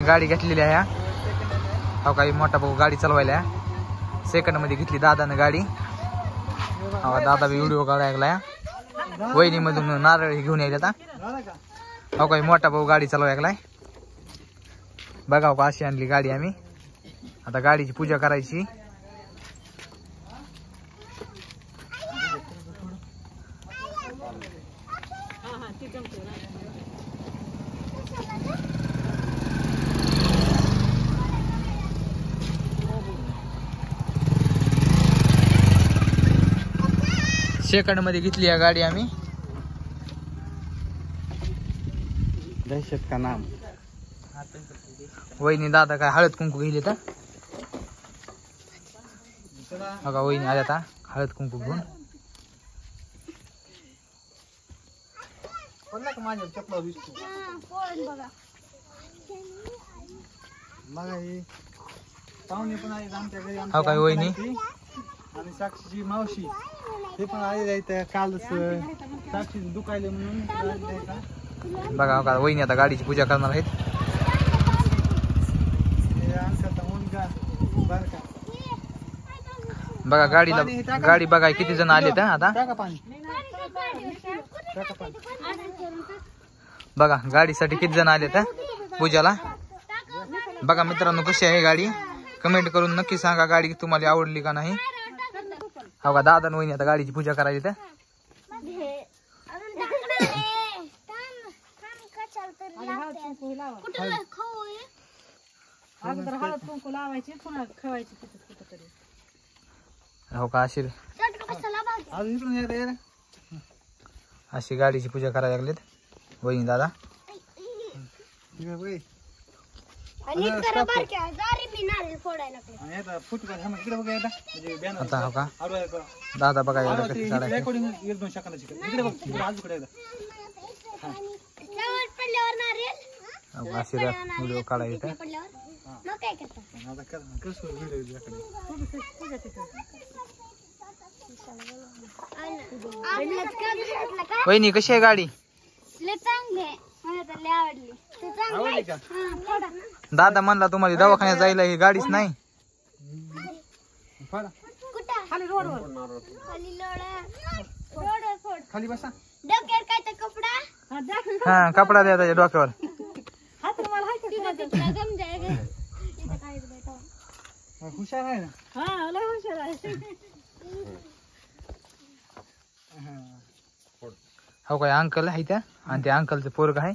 गाडी घेतलेली आहे. हो काही मोठा भाऊ गाडी चालवायला सेकंड मध्ये घेतली दादानं गाडी. दादा बी व्हिडिओ काढायला वहिनी मधून नारळ घेऊन यायला आता. हो काही मोठा भाऊ गाडी चालवायलाय. बघा का अशी आणली गाडी आम्ही. आता गाडीची पूजा करायची. सेकंड मध्ये घेतली या गाडी आम्ही. दहशत का नाम. वहिनी दादा काय हळद कुंकू घेतली तर बघा वहिनी आल्या आता हळद कुंकू घेऊन. पाहुणे पण आले आमच्या घरी. हो काय वहिनी आणि साक्षीची मावशी हे पण आलेले आहेत. कालच साक्षी दुखायले म्हणून. बघा का वहिनी आता गाडीची पूजा करणार आहेत. बघा गाडीला गाडी बघा किती जण आले तर आता. बघा गाडीसाठी किती जण आले तर पूजाला. बघा मित्रांनो कशी आहे गाडी कमेंट करून नक्की सांगा गाडी तुम्हाला आवडली का नाही. हो का दादा वहिनी आता गाडीची पूजा करायची तर. हो का अशी गाडीची पूजा करायला लागलीत वहिनी दादा. आता हो का दादा बघा व्हिडिओ काढायचा. वहिनी कशी आहे गाडी. दादा म्हणला तुम्हाला दवाखान्यात जायला ही गाडीच नाही. खाली बसा. हा कपडा द्या त्याच्या डोक्यावर. हुशार आहे ना. हो काय अंकल आहे त्या आणि त्या अंकलचं पोरग आहे.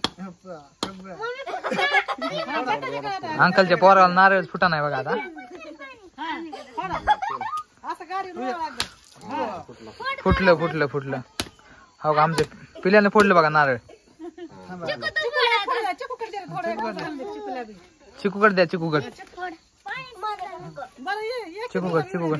अंकलच्या पोराला नारळ फुटा नाही बघा आता. फुटलं फुटलं फुटलं. हो का आमच्या पिल्याने फोडलं बघा नारळ. चिकूकड द्या चिकूकड चिकूकड चिकूकड.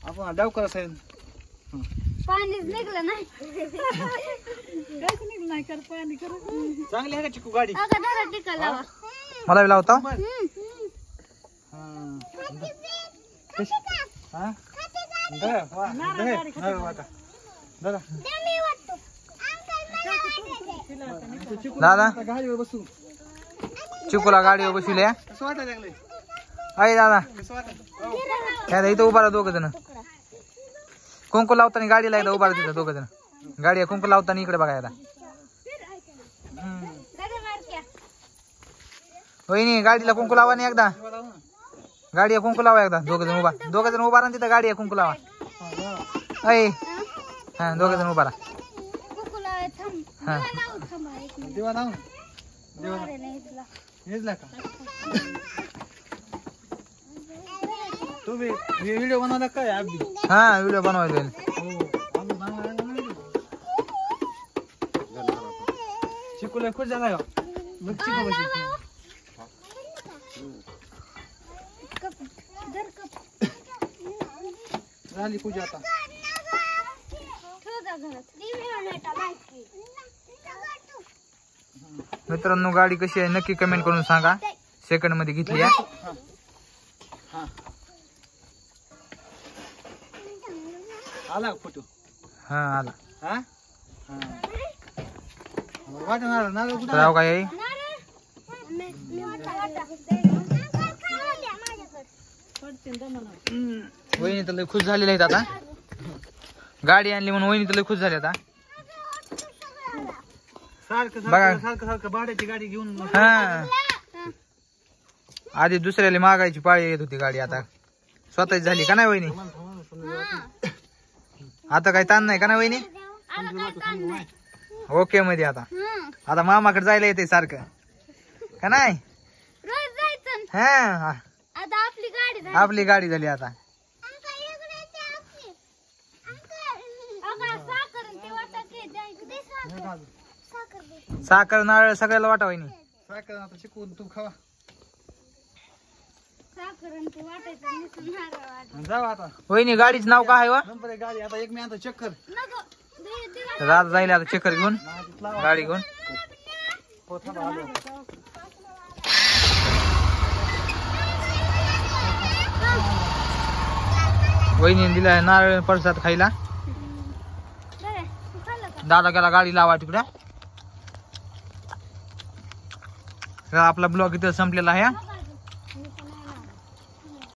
आपण डाव करा साहेब. पाणीच निघलं नाही. चांगली आहे का चिकू गाडी. मला बी लावता. दादा गाडीवर बसू. चिकूला गाडीवर बसविले. अय दादा इथं उभा राहा दोघ जण. कुंकू लावताना गाडीला एकदा उभा राहा दोघ जण. गाडी कुंकू लावताना इकडे बघायला. वहिनी गाडीला कुंकू लावा नाही एकदा. गाडी कुंकू लावा एकदा. दोघ जण उभा राहा तिथं. गाडी कुंकू लावा. अय हा दोघ जण उभा राहा. हा देवा लावून हेजला का तुम्ही व्हिडिओ बनवला काय अगदी. हा व्हिडिओ बनवायचा. चिकूला खुश झाला का. झाली पूजा आता. मित्रांनो गाडी कशी आहे नक्की कमेंट करून सांगा. सेकंड मध्ये घेतली आहे. आला का फोटो हा आला. हा हा वाटा नारळ नारळ कुठं तर अहो काय वहिनी तर लय खुश झालेले आहेत आता. गाडी आणली म्हणून वहिनी तर लय खुश झाली आता. सारखं बघा. सारखं सारखं सारखं भाड्याची गाडी घेऊन मग हा आधी दुसऱ्याला मागायची पाळी येत होती गाडी, आता स्वतःच झाली का नाही वहिनी? आता काही ताण नाही का नाही वहिनी? ओके मध्ये आता. आता मामाकडे जायला येते सारखं का नाही? रोज जायचं हा आता आपली गाडी झाली. आपली गाडी झाली आता. साखर आणि ते वाटाके द्यायचं. दे साखर. साखर दे. साखर नारळ सगळ्याला वाटा वहिनी. सारखं आता शिकवून तू खावा साखर आणि ते वाटायचं नुसतं नारळ वाटायचं. जाऊ आता वहिनी गाडीच नाव काय आहे वा? नंबर आहे गाडी आता एक मी आता चक्कर नको. दे दे. तर आज जायला आता चक्कर घेऊन गाडी घेऊन. हो थांबा आलो वहिनी दिला नारळ प्रसाद खायला. दे. तू खाल्लं का? दादा गेला गाडी लावा तिकडं. तर आपला ब्लॉग इथं संपलेला आहे.